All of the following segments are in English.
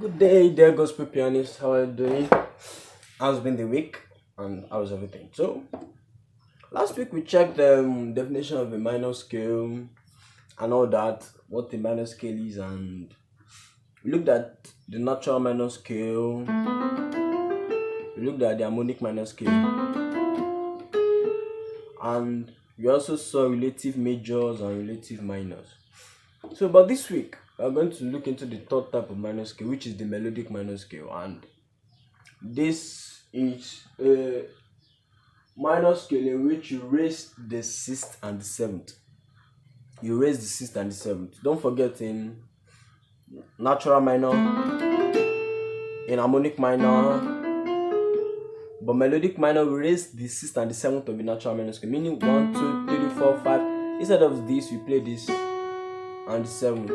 Good day, dear gospel pianist. How are you doing? How's been the week and how's everything? So, last week we checked the definition of a minor scale and all that, what the minor scale is, and we looked at the natural minor scale, we looked at the harmonic minor scale, and we also saw relative majors and relative minors. So, but this week we are going to look into the third type of minor scale, which is the melodic minor scale, and this is a minor scale in which you raise the sixth and the seventh. You raise the sixth and the seventh. Don't forget, in natural minor, in harmonic minor, but melodic minor, we raise the sixth and the seventh of the natural minor scale, meaning 1, 2, 3, 4, 5. Instead of this, we play this and the seventh.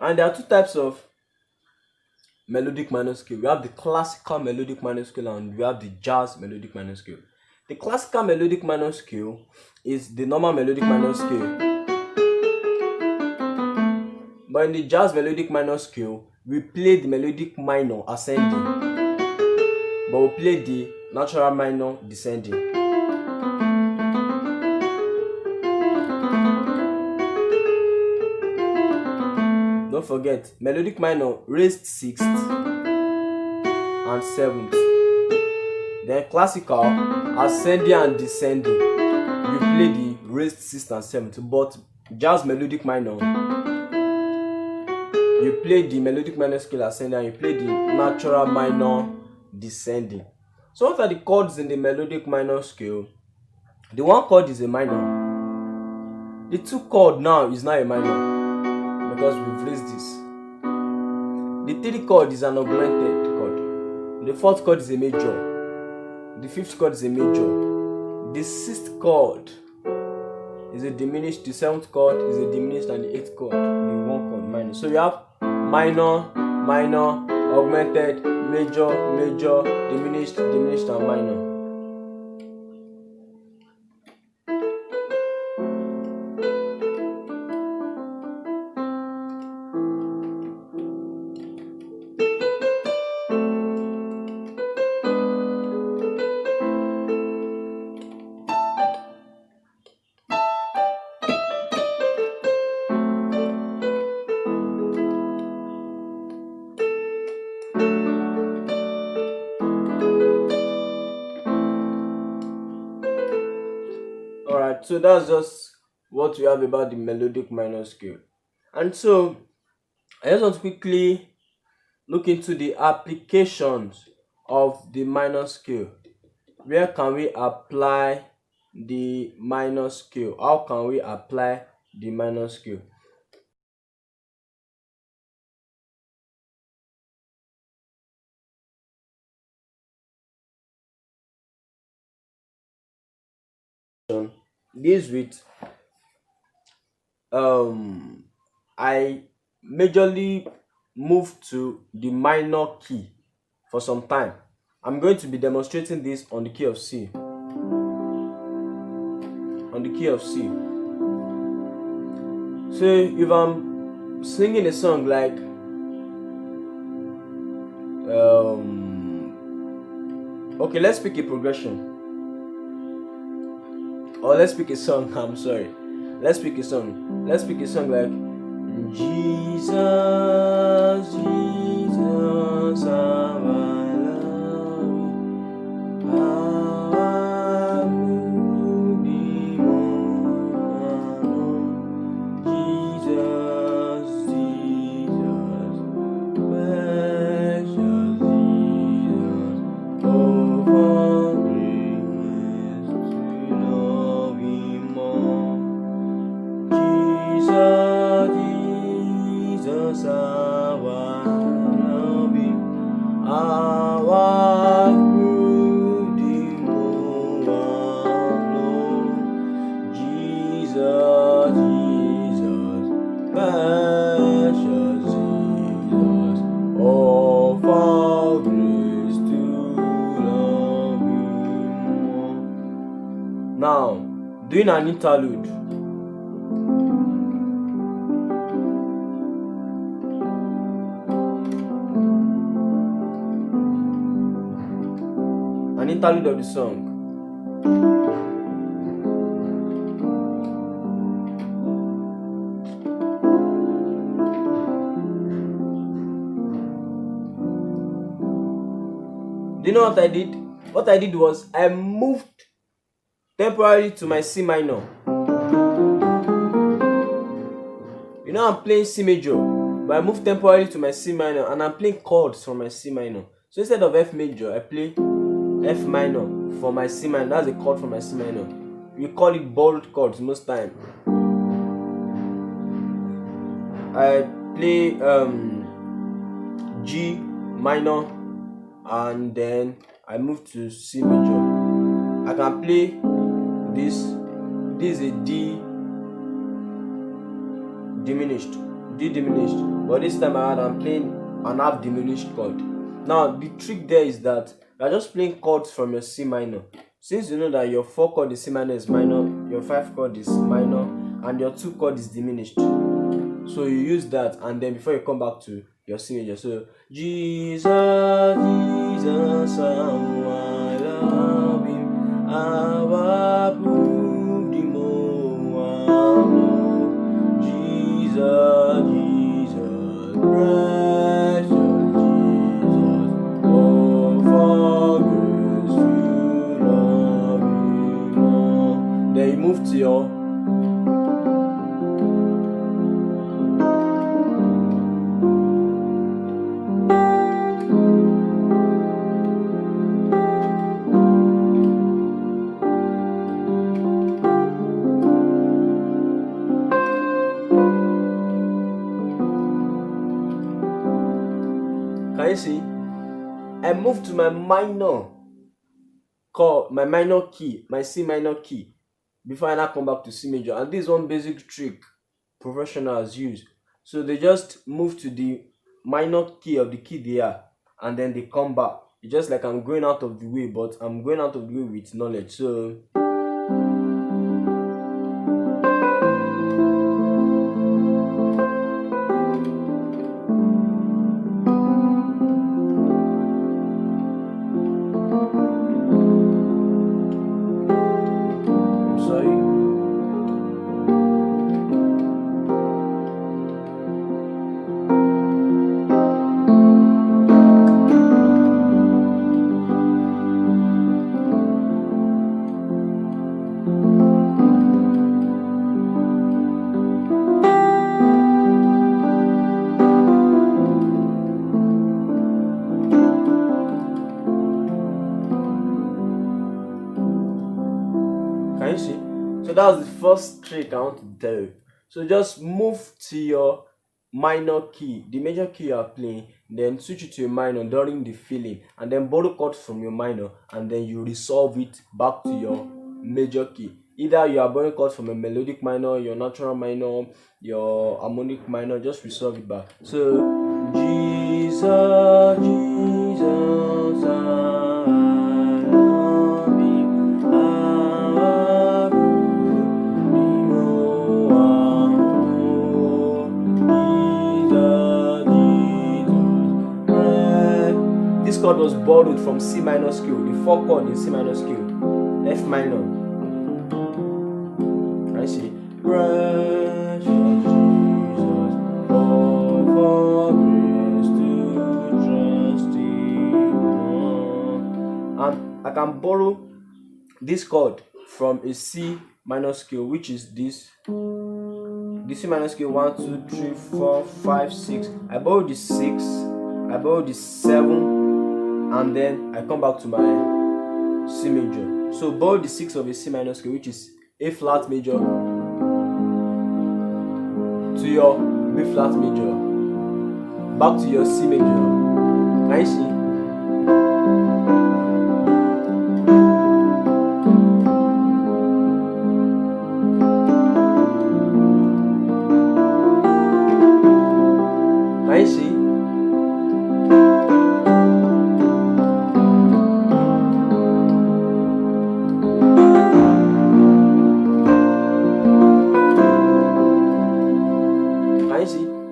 And there are two types of melodic minor scale. We have the classical melodic minor scale and we have the jazz melodic minor scale. The classical melodic minor scale is the normal melodic minor scale. But in the jazz melodic minor scale, we play the melodic minor ascending, but we play the natural minor descending. Don't forget, melodic minor raised sixth and seventh. Then classical ascending and descending. We play the raised sixth and seventh. But jazz melodic minor, you play the melodic minor scale ascending and you play the natural minor descending. So what are the chords in the melodic minor scale? The one chord is a minor. The two chord now is not a minor because we've raised this. The three chord is an augmented chord. The fourth chord is a major. The fifth chord is a major. The sixth chord is a diminished. The seventh chord is a diminished, and the eighth chord, the one chord minor. So you have minor, minor, augmented, major, major, diminished, diminished, and minor. Alright, so that's just what we have about the melodic minor scale. And so I just want to quickly look into the applications of the minor scale. Where can we apply the minor scale? How can we apply the minor scale? This with I majorly move to the minor key for some time. I'm going to be demonstrating this on the key of C. On the key of C. So if I'm singing a song like okay, let's pick a progression. Or let's pick a song. I'm sorry. Let's pick a song. Let's pick a song like Jesus, Jesus, how I love you. How I love thee, oh, Jesus, Jesus, precious Jesus, oh, for grace to love him more. Jesus, Jesus, how I love him, how I love him, oh, Lord. Jesus, Jesus, precious Jesus, doing an interlude. An interlude of the song. Do you know what I did? What I did was I moved temporarily to my C minor. You know I'm playing C major, but I moved temporarily to my C minor and I'm playing chords from my C minor. So instead of F major, I play F minor for my C minor. That's a chord for my C minor. We call it borrowed chords most time. I play G minor and then I move to C major. I can play this. This is a D diminished, but this time around I'm playing an half diminished chord. Now the trick there is that you're just playing chords from your C minor. Since you know that your 4 chord in C minor is minor, your 5 chord is minor, and your 2 chord is diminished. So you use that, and then before you come back to your C major, so Jesus, Jesus, I love him, I approve the more. Jesus, Jesus, precious Jesus, oh for grace to love him more. Then you move to your you see, I moved to my minor chord, my minor key, my C minor key, before I now come back to C major. And this is one basic trick professionals use. So they just move to the minor key of the key they are, and then they come back. It's just like I'm going out of the way, but I'm going out of the way with knowledge. So can you see? So that was the first trick I want to tell you. So just move to your minor key, the major key you are playing, then switch it to a minor during the filling, and then borrow chords from your minor, and then you resolve it back to your major key. Either you are borrowing chords from a melodic minor, your natural minor, your harmonic minor, just resolve it back. So Jesus, Jesus, this chord was borrowed from C minor scale, the 4 chord in C minor scale, F minor. I see. Precious Jesus, oh for grace to trust in more. And I can borrow this chord from a C minor scale, which is this. The C minor scale 1, 2, 3, 4, 5, 6. I borrow the 6, I borrow the 7, and then I come back to my C major. So borrow the 6 of a C minor scale, which is A flat major, to your B flat major, back to your C major. Can you see? Can you see?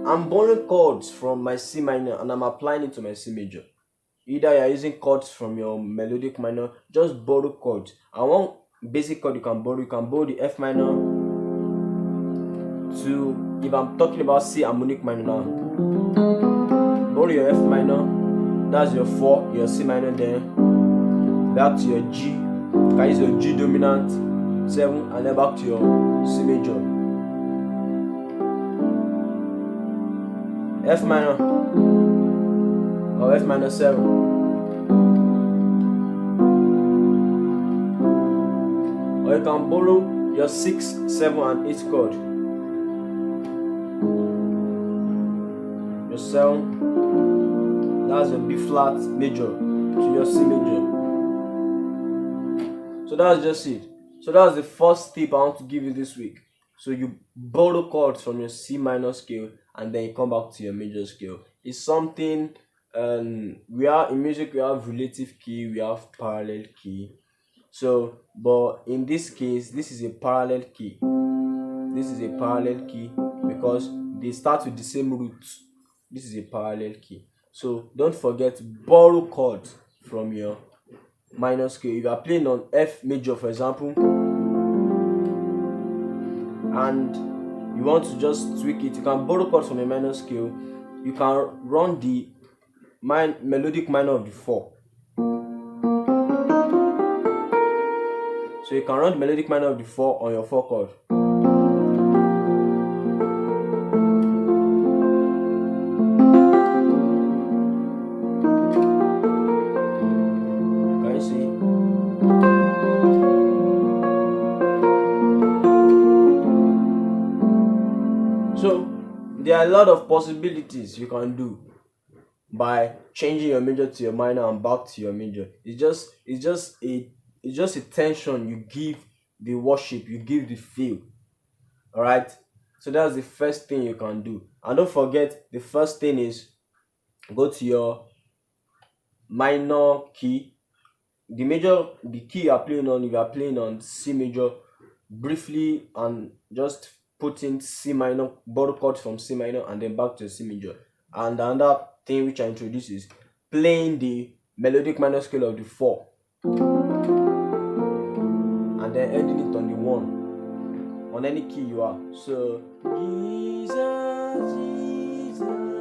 I'm borrowing chords from my C minor and I'm applying it to my C major. Either you're using chords from your melodic minor, just borrow chords. And one basic chord you can borrow the F minor to, if I'm talking about C harmonic minor now, borrow your F minor, that's your 4, your C minor there, back to your G, you can use your G dominant 7, and then back to your C major, F minor or F minor 7, or you can borrow your 6, 7 and 8 chord, your 7, that's your B flat major to your C major. So that's just it. So that's the first tip I want to give you this week. So you borrow chords from your C minor scale and then you come back to your major scale. It's something, we are in music, we have relative key, we have parallel key. So, but in this case, this is a parallel key. This is a parallel key because they start with the same root. This is a parallel key. So don't forget to borrow chords from your minor scale. If you are playing on F major, for example, and you want to just tweak it, you can borrow chords from a minor scale. You can run the melodic minor of the 4. So you can run the melodic minor of the 4 on your 4 chord. Can you see? So there are a lot of possibilities you can do by changing your major to your minor and back to your major. It's just a tension you give the worship, you give the feel. All right. So that's the first thing you can do. And don't forget, the first thing is go to your minor key, the key you are playing on. If you are playing on C major, briefly, and just put in C minor, borrow chords from C minor and then back to C major. And another thing which I introduce is playing the melodic minor scale of the 4 and then ending it on the 1 on any key you are. So Jesus, Jesus.